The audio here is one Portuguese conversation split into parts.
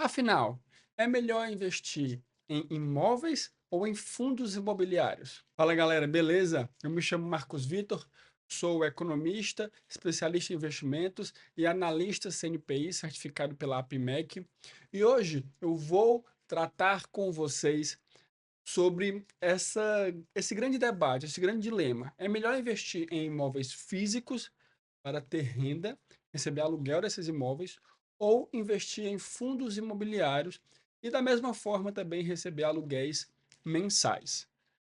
Afinal, é melhor investir em imóveis ou em fundos imobiliários? Fala galera, beleza? Eu me chamo Marcos Vitor, sou economista, especialista em investimentos e analista CNPI certificado pela APMEC. E hoje eu vou tratar com vocês sobre esse grande debate, esse grande dilema. É melhor investir em imóveis físicos para ter renda, receber aluguel desses imóveis, ou investir em fundos imobiliários e, da mesma forma, também receber aluguéis mensais.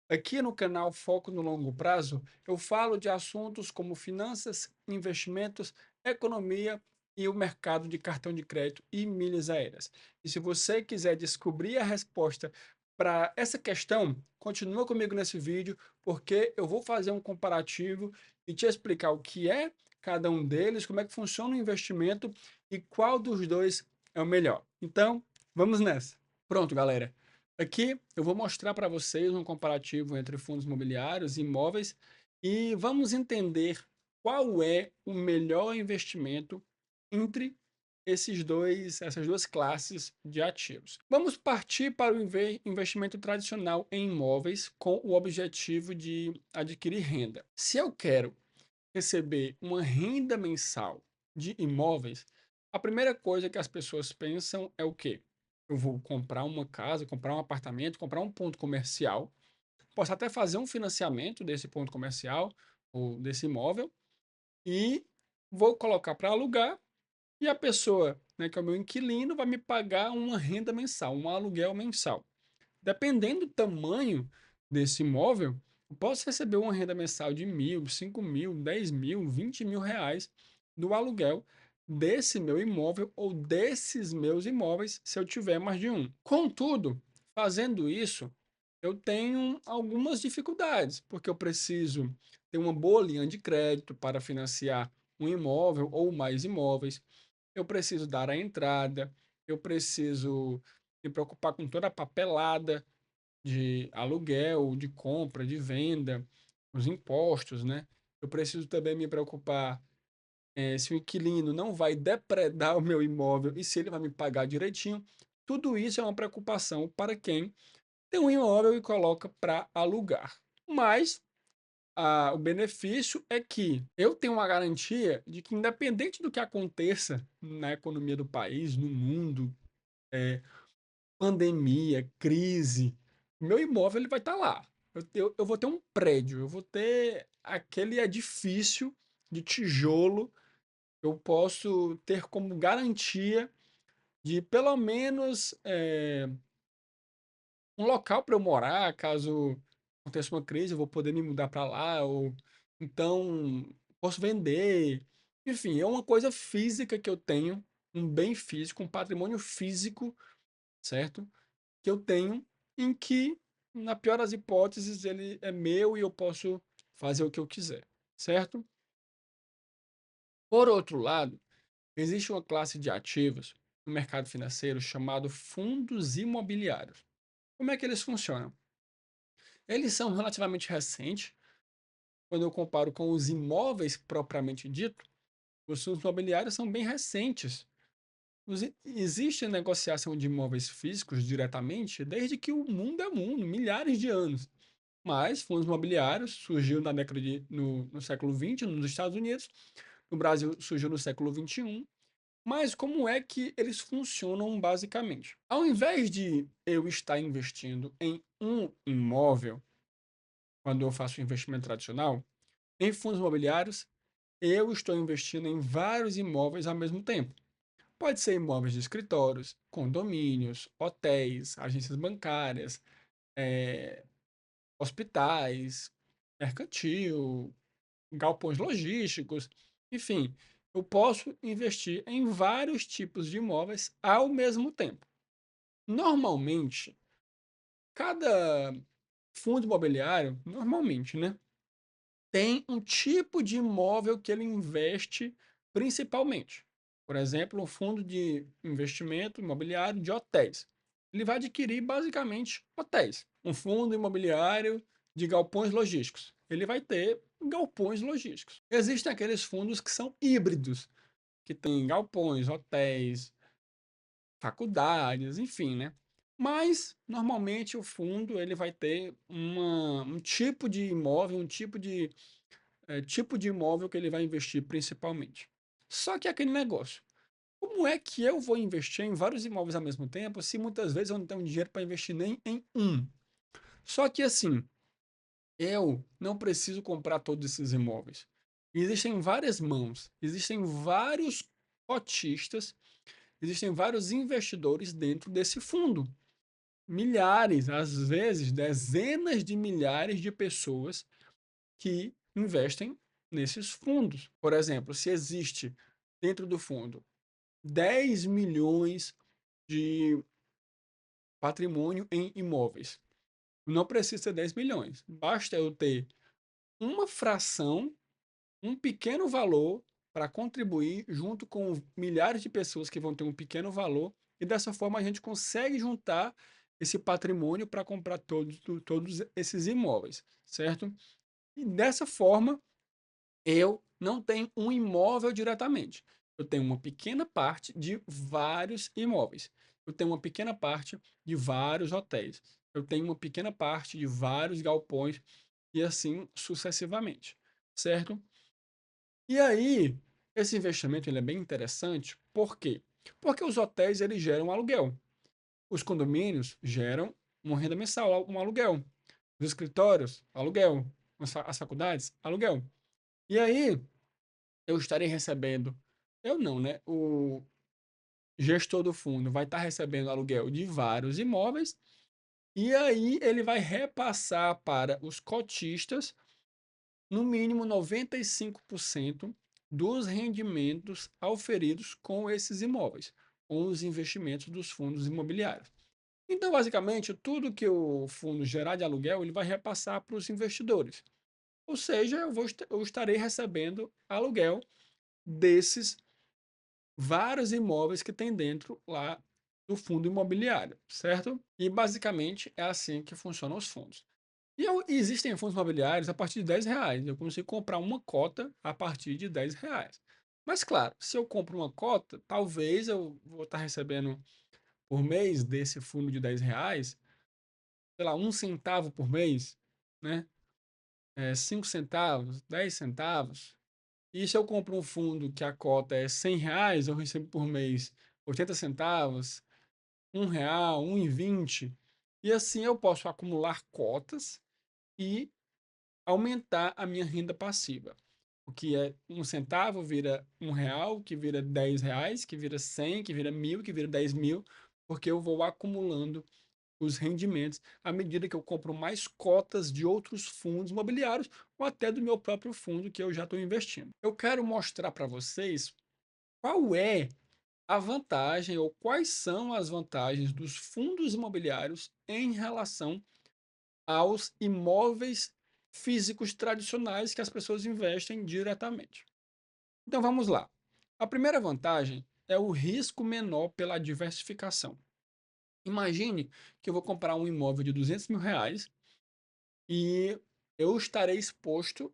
Aqui no canal Foco no Longo Prazo, eu falo de assuntos como finanças, investimentos, economia e o mercado de cartão de crédito e milhas aéreas. E se você quiser descobrir a resposta para essa questão, continua comigo nesse vídeo, porque eu vou fazer um comparativo e te explicar o que é cada um deles, como é que funciona o investimento e qual dos dois é o melhor. Então, vamos nessa. Pronto, galera. Aqui eu vou mostrar para vocês um comparativo entre fundos imobiliários e imóveis e vamos entender qual é o melhor investimento entre essas duas classes de ativos. Vamos partir para o investimento tradicional em imóveis com o objetivo de adquirir renda. Se eu quero receber uma renda mensal de imóveis, a primeira coisa que as pessoas pensam é o quê? Eu vou comprar uma casa, comprar um apartamento, comprar um ponto comercial. Posso até fazer um financiamento desse ponto comercial ou desse imóvel e vou colocar para alugar e a pessoa, né, que é o meu inquilino, vai me pagar uma renda mensal, um aluguel mensal. Dependendo do tamanho desse imóvel, eu posso receber uma renda mensal de 1.000, 5.000, 10.000, 20 mil reais do aluguel desse meu imóvel ou desses meus imóveis, se eu tiver mais de um. Contudo, fazendo isso, eu tenho algumas dificuldades, porque eu preciso ter uma boa linha de crédito para financiar um imóvel ou mais imóveis. Eu preciso dar a entrada, eu preciso me preocupar com toda a papelada de aluguel, de compra, de venda, os impostos, né? Eu preciso também me preocupar se o inquilino não vai depredar o meu imóvel e se ele vai me pagar direitinho. Tudo isso é uma preocupação para quem tem um imóvel e coloca para alugar. Mas o benefício é que eu tenho uma garantia de que, independente do que aconteça na economia do país, no mundo, pandemia, crise, meu imóvel ele vai estar lá. Eu vou ter um prédio, eu vou ter aquele edifício de tijolo, eu posso ter como garantia de pelo menos um local para eu morar, caso aconteça uma crise, eu vou poder me mudar para lá, ou então posso vender. Enfim, é uma coisa física que eu tenho, um bem físico, um patrimônio físico, certo? Que eu tenho, em que, na pior das hipóteses, ele é meu e eu posso fazer o que eu quiser, certo? Por outro lado, existe uma classe de ativos no mercado financeiro chamado fundos imobiliários. Como é que eles funcionam? Eles são relativamente recentes, quando eu comparo com os imóveis propriamente dito, os fundos imobiliários são bem recentes. Existe negociação de imóveis físicos diretamente desde que o mundo é mundo, milhares de anos. Mas fundos imobiliários surgiu no século XX nos Estados Unidos, no Brasil surgiu no século XXI. Mas como é que eles funcionam basicamente? Ao invés de eu estar investindo em um imóvel, quando eu faço um investimento tradicional, em fundos imobiliários, eu estou investindo em vários imóveis ao mesmo tempo. Pode ser imóveis de escritórios, condomínios, hotéis, agências bancárias, eh, hospitais, mercantil, galpões logísticos, enfim, eu posso investir em vários tipos de imóveis ao mesmo tempo. Normalmente, cada fundo imobiliário, normalmente, né, tem um tipo de imóvel que ele investe principalmente. Por exemplo, um fundo de investimento imobiliário de hotéis. Ele vai adquirir basicamente hotéis. Um fundo imobiliário de galpões logísticos. Ele vai ter galpões logísticos. Existem aqueles fundos que são híbridos, que têm galpões, hotéis, faculdades, enfim, né. Mas, normalmente, o fundo ele vai ter um tipo de imóvel, um tipo de imóvel que ele vai investir principalmente. Só que é aquele negócio, como é que eu vou investir em vários imóveis ao mesmo tempo, se muitas vezes eu não tenho dinheiro para investir nem em um? Só que assim, eu não preciso comprar todos esses imóveis. Existem várias mãos, existem vários cotistas, existem vários investidores dentro desse fundo. Milhares, às vezes dezenas de milhares de pessoas que investem nesses fundos. Por exemplo, se existe dentro do fundo 10 milhões de patrimônio em imóveis, não precisa ser 10 milhões, basta eu ter uma fração, um pequeno valor para contribuir junto com milhares de pessoas que vão ter um pequeno valor, e dessa forma a gente consegue juntar esse patrimônio para comprar todos esses imóveis, certo? E dessa forma, eu não tenho um imóvel diretamente. Eu tenho uma pequena parte de vários imóveis. Eu tenho uma pequena parte de vários hotéis. Eu tenho uma pequena parte de vários galpões e assim sucessivamente, certo? E aí, esse investimento ele é bem interessante, por quê? Porque os hotéis eles geram aluguel. Os condomínios geram uma renda mensal, um aluguel. Os escritórios, aluguel. As faculdades, aluguel. E aí, eu estarei recebendo, eu não, né? O gestor do fundo vai estar recebendo aluguel de vários imóveis, e aí ele vai repassar para os cotistas, no mínimo 95% dos rendimentos auferidos com esses imóveis, com os investimentos dos fundos imobiliários. Então, basicamente, tudo que o fundo gerar de aluguel, ele vai repassar para os investidores. Ou seja, eu estarei recebendo aluguel desses vários imóveis que tem dentro lá do fundo imobiliário, certo? E basicamente é assim que funcionam os fundos. Existem fundos imobiliários a partir de R$ 10. Eu consigo comprar uma cota a partir de R$ 10. Mas claro, se eu compro uma cota, talvez eu vou estar recebendo por mês desse fundo de R$ 10, sei lá, 1 centavo por mês, né? 5 centavos, 10 centavos. E se eu compro um fundo que a cota é R$ 100, eu recebo por mês 80 centavos, R$ 1, 1,20. E assim eu posso acumular cotas e aumentar a minha renda passiva. O que é 1 centavo vira R$ 1, que vira R$ 10, que vira 100, que vira 1.000, que vira 10.000, porque eu vou acumulando os rendimentos à medida que eu compro mais cotas de outros fundos imobiliários ou até do meu próprio fundo que eu já estou investindo. Eu quero mostrar para vocês qual é a vantagem ou quais são as vantagens dos fundos imobiliários em relação aos imóveis físicos tradicionais que as pessoas investem diretamente. Então vamos lá. A primeira vantagem é o risco menor pela diversificação. Imagine que eu vou comprar um imóvel de R$ 200.000 e eu estarei exposto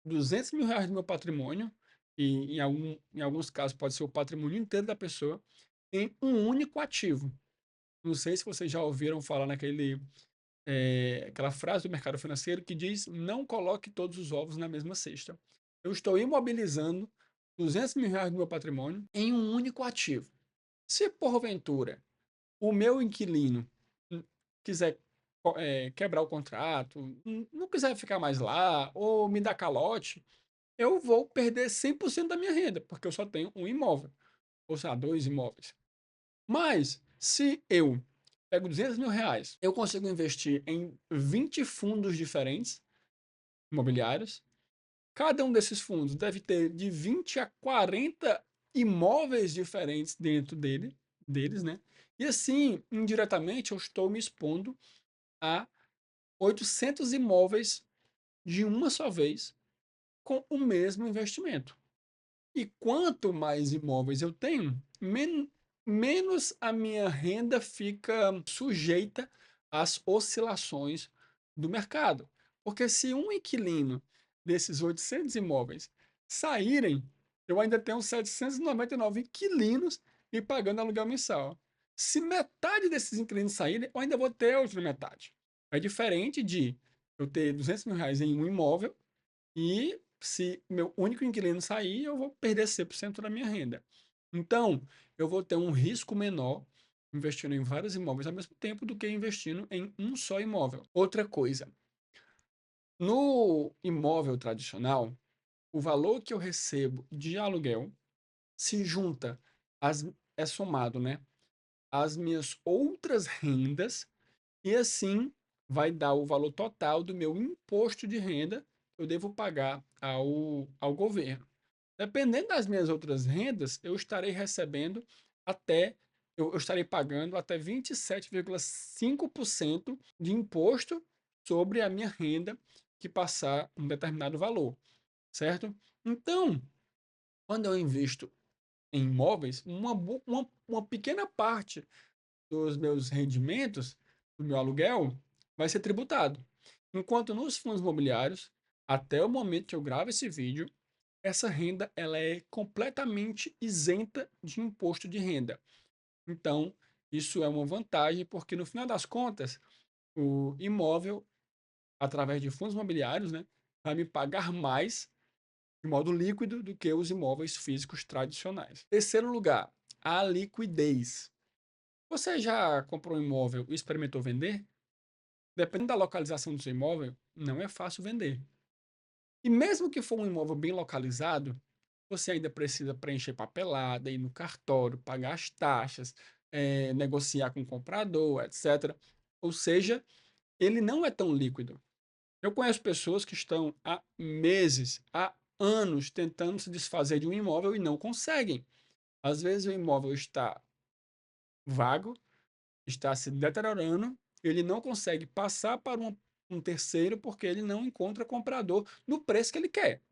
R$ 200.000 do meu patrimônio, e em alguns casos pode ser o patrimônio inteiro da pessoa, em um único ativo. Não sei se vocês já ouviram falar aquela frase do mercado financeiro que diz: não coloque todos os ovos na mesma cesta. Eu estou imobilizando R$ 200.000 do meu patrimônio em um único ativo. Se porventura o meu inquilino quiser quebrar o contrato, não quiser ficar mais lá, ou me dar calote, eu vou perder 100% da minha renda, porque eu só tenho um imóvel, ou seja, dois imóveis. Mas, se eu pego R$ 200.000, eu consigo investir em 20 fundos diferentes, imobiliários. Cada um desses fundos deve ter de 20 a 40 imóveis diferentes dentro deles, né? E assim, indiretamente, eu estou me expondo a 800 imóveis de uma só vez com o mesmo investimento. E quanto mais imóveis eu tenho, menos a minha renda fica sujeita às oscilações do mercado. Porque se um inquilino desses 800 imóveis saírem, eu ainda tenho 799 inquilinos me pagando aluguel mensal. Se metade desses inquilinos saírem, eu ainda vou ter a outra metade. É diferente de eu ter R$ 200.000 em um imóvel e se meu único inquilino sair, eu vou perder 100% da minha renda. Então, eu vou ter um risco menor investindo em vários imóveis ao mesmo tempo do que investindo em um só imóvel. Outra coisa, no imóvel tradicional, o valor que eu recebo de aluguel se junta, é somado, né, às minhas outras rendas e assim vai dar o valor total do meu imposto de renda que eu devo pagar ao governo. Dependendo das minhas outras rendas, eu estarei recebendo até, eu estarei pagando até 27,5% de imposto sobre a minha renda que passar um determinado valor, certo? Então, quando eu invisto em imóveis, uma pequena parte dos meus rendimentos, do meu aluguel, vai ser tributado. Enquanto nos fundos imobiliários, até o momento que eu gravo esse vídeo, essa renda ela é completamente isenta de imposto de renda. Então, isso é uma vantagem, porque no final das contas, o imóvel, através de fundos imobiliários, né, vai me pagar mais de modo líquido do que os imóveis físicos tradicionais. Terceiro lugar, a liquidez. Você já comprou um imóvel e experimentou vender? Dependendo da localização do seu imóvel, não é fácil vender. E mesmo que for um imóvel bem localizado, você ainda precisa preencher papelada, ir no cartório, pagar as taxas, negociar com o comprador, etc. Ou seja, ele não é tão líquido. Eu conheço pessoas que estão há meses, há anos tentando se desfazer de um imóvel e não conseguem. Às vezes o imóvel está vago, está se deteriorando, ele não consegue passar para um terceiro porque ele não encontra comprador no preço que ele quer.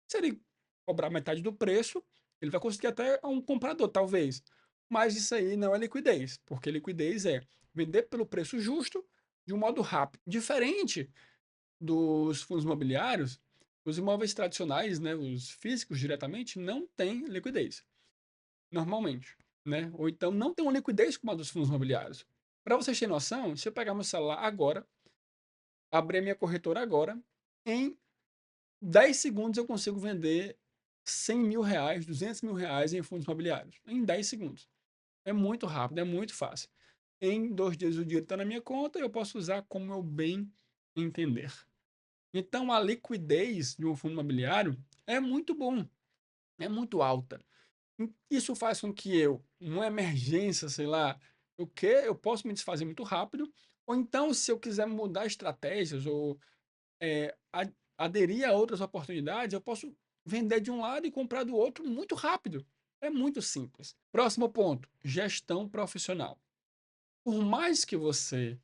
Se ele cobrar metade do preço, ele vai conseguir até um comprador, talvez. Mas isso aí não é liquidez, porque liquidez é vender pelo preço justo de um modo rápido. Diferente dos fundos imobiliários, os imóveis tradicionais, né, os físicos diretamente, não têm liquidez, normalmente, né? Ou então não tem uma liquidez como a dos fundos imobiliários. Para vocês terem noção, se eu pegar meu celular agora, abrir a minha corretora agora, em 10 segundos eu consigo vender R$ 100.000, R$ 200.000 em fundos imobiliários. Em 10 segundos. É muito rápido, é muito fácil. Em 2 dias o dinheiro está na minha conta e eu posso usar como eu bem entender. Então a liquidez de um fundo imobiliário é muito bom, é muito alta. Isso faz com que eu, numa emergência, sei lá, eu posso me desfazer muito rápido, ou então se eu quiser mudar estratégias ou aderir a outras oportunidades, eu posso vender de um lado e comprar do outro muito rápido. É muito simples. Próximo ponto: gestão profissional. Por mais que você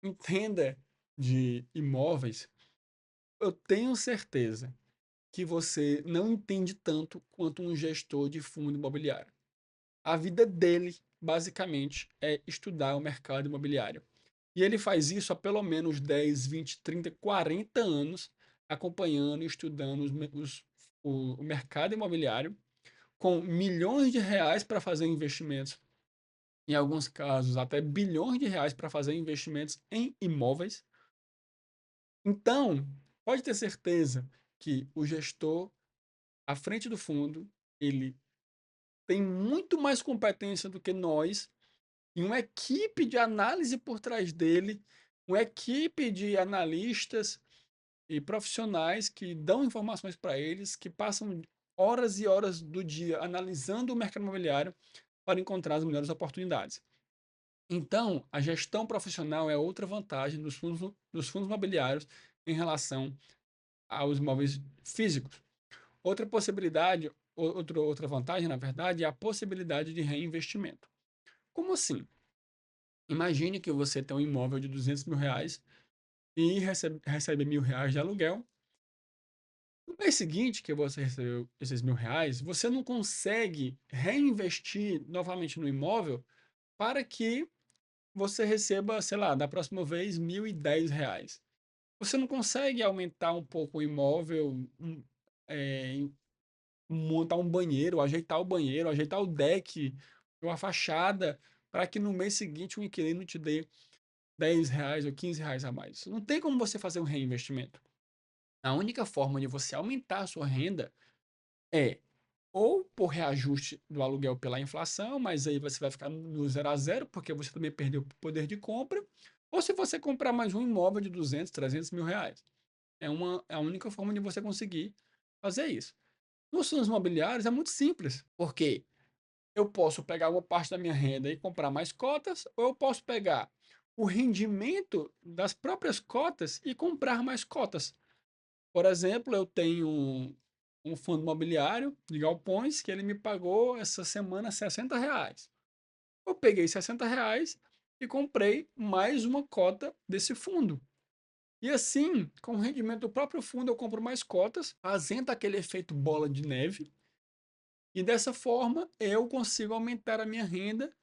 entenda de imóveis, eu tenho certeza que você não entende tanto quanto um gestor de fundo imobiliário. A vida dele, basicamente, é estudar o mercado imobiliário. E ele faz isso há pelo menos 10, 20, 30, 40 anos, acompanhando e estudando o mercado imobiliário, com milhões de reais para fazer investimentos, em alguns casos até bilhões de reais para fazer investimentos em imóveis. Então, pode ter certeza que o gestor à frente do fundo, ele tem muito mais competência do que nós e uma equipe de análise por trás dele, uma equipe de analistas e profissionais que dão informações para eles, que passam horas e horas do dia analisando o mercado imobiliário para encontrar as melhores oportunidades. Então, a gestão profissional é outra vantagem dos fundos imobiliários em relação aos imóveis físicos. Outra possibilidade, outra vantagem, na verdade, é a possibilidade de reinvestimento. Como assim? Imagine que você tem um imóvel de R$ 200.000 e recebe R$ 1.000 de aluguel. No mês seguinte que você recebeu esses R$ 1.000, você não consegue reinvestir novamente no imóvel para que você receba, sei lá, da próxima vez R$ 1.010. Você não consegue aumentar um pouco o imóvel, é, montar um banheiro, ajeitar o deck, ou a fachada, para que no mês seguinte o inquilino te dê R$ 10 ou R$ 15 a mais. Não tem como você fazer um reinvestimento. A única forma de você aumentar a sua renda é ou por reajuste do aluguel pela inflação, mas aí você vai ficar no zero a zero, porque você também perdeu o poder de compra, ou se você comprar mais um imóvel de 200, 300 mil reais. É a única forma de você conseguir fazer isso. Nos fundos imobiliários é muito simples, porque eu posso pegar uma parte da minha renda e comprar mais cotas, ou eu posso pegar o rendimento das próprias cotas e comprar mais cotas. Por exemplo, eu tenho um fundo imobiliário de galpões que ele me pagou essa semana R$ 60. Eu peguei R$ 60 e comprei mais uma cota desse fundo. E assim, com o rendimento do próprio fundo, eu compro mais cotas, fazendo aquele efeito bola de neve. E dessa forma, eu consigo aumentar a minha renda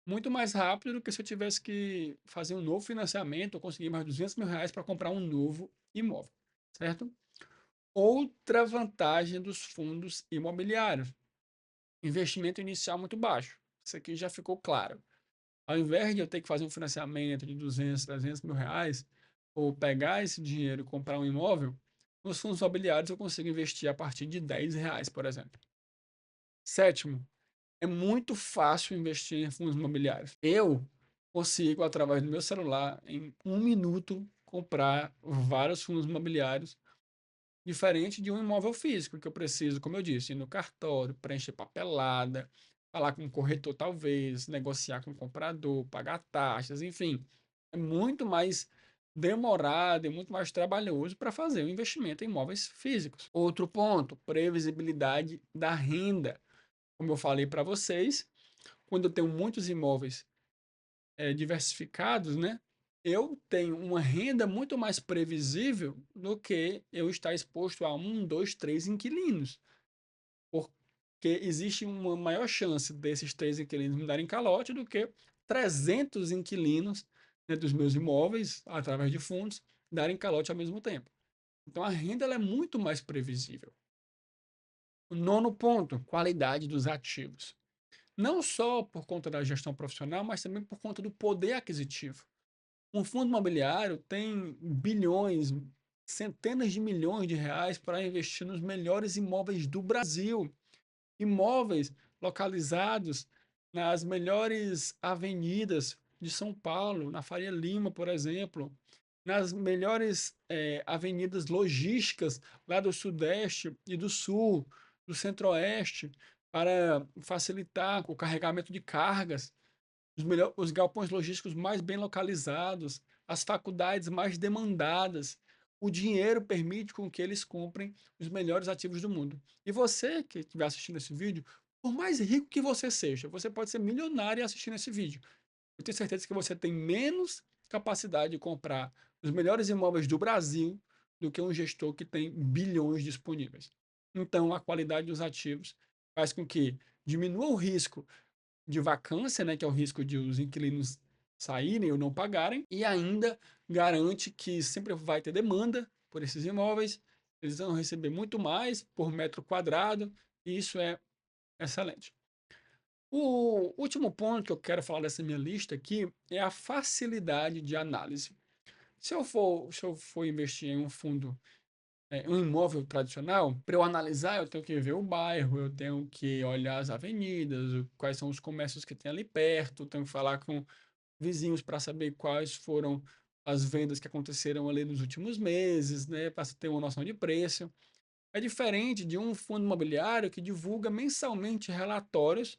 muito mais rápido do que se eu tivesse que fazer um novo financiamento ou conseguir mais R$ 200 mil para comprar um novo imóvel, certo? Outra vantagem dos fundos imobiliários: investimento inicial muito baixo. Isso aqui já ficou claro. Ao invés de eu ter que fazer um financiamento de 200, 300 mil reais, ou pegar esse dinheiro e comprar um imóvel, nos fundos imobiliários eu consigo investir a partir de R$ 10, por exemplo. Sétimo, é muito fácil investir em fundos imobiliários. Eu consigo, através do meu celular, em um minuto, comprar vários fundos imobiliários. Diferente de um imóvel físico, que eu preciso, como eu disse, ir no cartório, preencher papelada, falar com o corretor talvez, negociar com o comprador, pagar taxas, enfim. É muito mais demorado e muito mais trabalhoso para fazer um investimento em imóveis físicos. Outro ponto, previsibilidade da renda. Como eu falei para vocês, quando eu tenho muitos imóveis diversificados, né? Eu tenho uma renda muito mais previsível do que eu estar exposto a um, dois, três inquilinos, porque existe uma maior chance desses três inquilinos me darem calote do que 300 inquilinos, né, dos meus imóveis, através de fundos, darem calote ao mesmo tempo. Então a renda ela é muito mais previsível. O nono ponto, qualidade dos ativos. Não só por conta da gestão profissional, mas também por conta do poder aquisitivo. Um fundo imobiliário tem bilhões, centenas de milhões de reais para investir nos melhores imóveis do Brasil. Imóveis localizados nas melhores avenidas de São Paulo, na Faria Lima, por exemplo, nas melhores avenidas logísticas lá do Sudeste e do Sul, do Centro-Oeste, para facilitar o carregamento de cargas, os galpões logísticos mais bem localizados, as faculdades mais demandadas. O dinheiro permite com que eles comprem os melhores ativos do mundo. E você que estiver assistindo esse vídeo, por mais rico que você seja, você pode ser milionário assistindo esse vídeo. Eu tenho certeza que você tem menos capacidade de comprar os melhores imóveis do Brasil do que um gestor que tem bilhões disponíveis. Então, a qualidade dos ativos faz com que diminua o risco de vacância, né, que é o risco de os inquilinos saírem ou não pagarem, e ainda garante que sempre vai ter demanda por esses imóveis, eles vão receber muito mais por metro quadrado, e isso é excelente. O último ponto que eu quero falar dessa minha lista aqui é a facilidade de análise. Se eu for investir em um fundo, um imóvel tradicional, para eu analisar, eu tenho que ver o bairro, eu tenho que olhar as avenidas, quais são os comércios que tem ali perto, tenho que falar com vizinhos para saber quais foram as vendas que aconteceram ali nos últimos meses, né, para ter uma noção de preço. É diferente de um fundo imobiliário que divulga mensalmente relatórios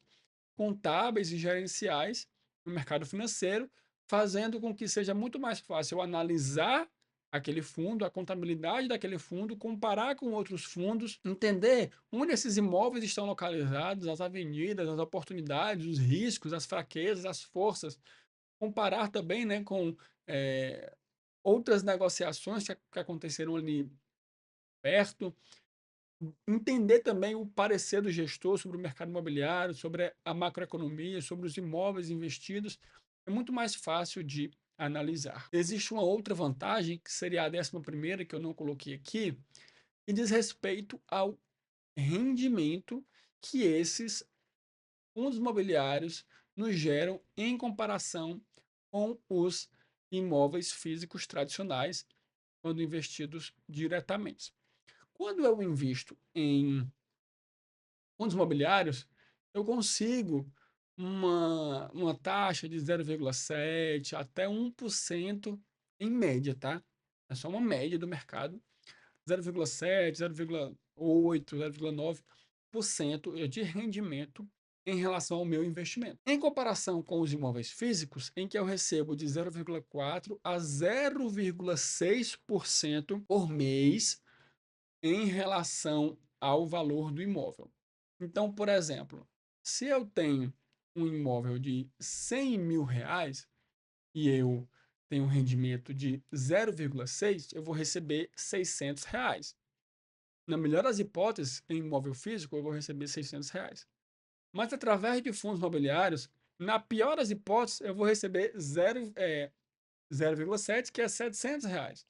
contábeis e gerenciais no mercado financeiro, fazendo com que seja muito mais fácil eu analisar aquele fundo, a contabilidade daquele fundo, comparar com outros fundos, entender onde esses imóveis estão localizados, as avenidas, as oportunidades, os riscos, as fraquezas, as forças, comparar também, né, com outras negociações que aconteceram ali perto, entender também o parecer do gestor sobre o mercado imobiliário, sobre a macroeconomia, sobre os imóveis investidos, é muito mais fácil de analisar. Existe uma outra vantagem, que seria a 11ª, que eu não coloquei aqui, que diz respeito ao rendimento que esses fundos imobiliários nos geram em comparação com os imóveis físicos tradicionais, quando investidos diretamente. Quando eu invisto em fundos imobiliários, eu consigo uma taxa de 0,7 até 1% em média, tá? É só uma média do mercado. 0,7, 0,8, 0,9% de rendimento em relação ao meu investimento. Em comparação com os imóveis físicos, em que eu recebo de 0,4 a 0,6% por mês em relação ao valor do imóvel. Então, por exemplo, se eu tenho um imóvel de 100 mil reais e eu tenho um rendimento de 0,6, eu vou receber 600 reais. Na melhor das hipóteses, em imóvel físico, eu vou receber 600 reais. Mas através de fundos imobiliários, na pior das hipóteses, eu vou receber 0,7, que é 700 reais.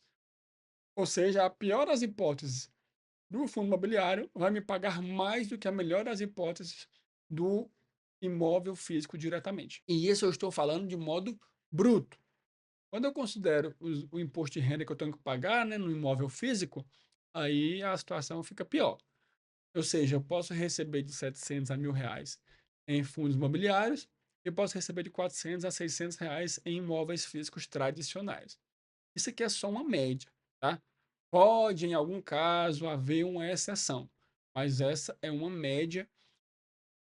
Ou seja, a pior das hipóteses do fundo imobiliário vai me pagar mais do que a melhor das hipóteses do imóvel físico diretamente. E isso eu estou falando de modo bruto. Quando eu considero o imposto de renda que eu tenho que pagar, né, no imóvel físico, aí a situação fica pior. Ou seja, eu posso receber de 700 a 1.000 reais em fundos imobiliários e posso receber de 400 a 600 reais em imóveis físicos tradicionais. Isso aqui é só uma média, tá? Pode, em algum caso, haver uma exceção, mas essa é uma média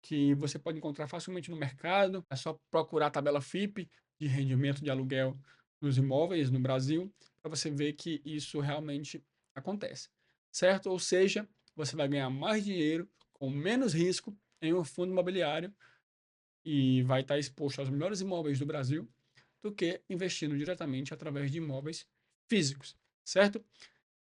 que você pode encontrar facilmente no mercado. É só procurar a tabela FIPE de rendimento de aluguel dos imóveis no Brasil para você ver que isso realmente acontece, certo? Ou seja, você vai ganhar mais dinheiro com menos risco em um fundo imobiliário e vai estar exposto aos melhores imóveis do Brasil do que investindo diretamente através de imóveis físicos, certo?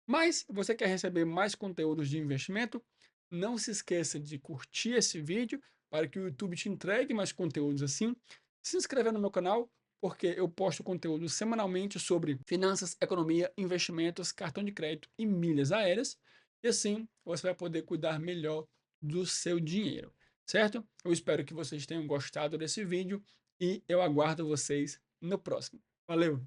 Mas você quer receber mais conteúdos de investimento? Não se esqueça de curtir esse vídeo para que o YouTube te entregue mais conteúdos assim. Se inscrever no meu canal, porque eu posto conteúdo semanalmente sobre finanças, economia, investimentos, cartão de crédito e milhas aéreas. E assim você vai poder cuidar melhor do seu dinheiro, certo? Eu espero que vocês tenham gostado desse vídeo e eu aguardo vocês no próximo. Valeu!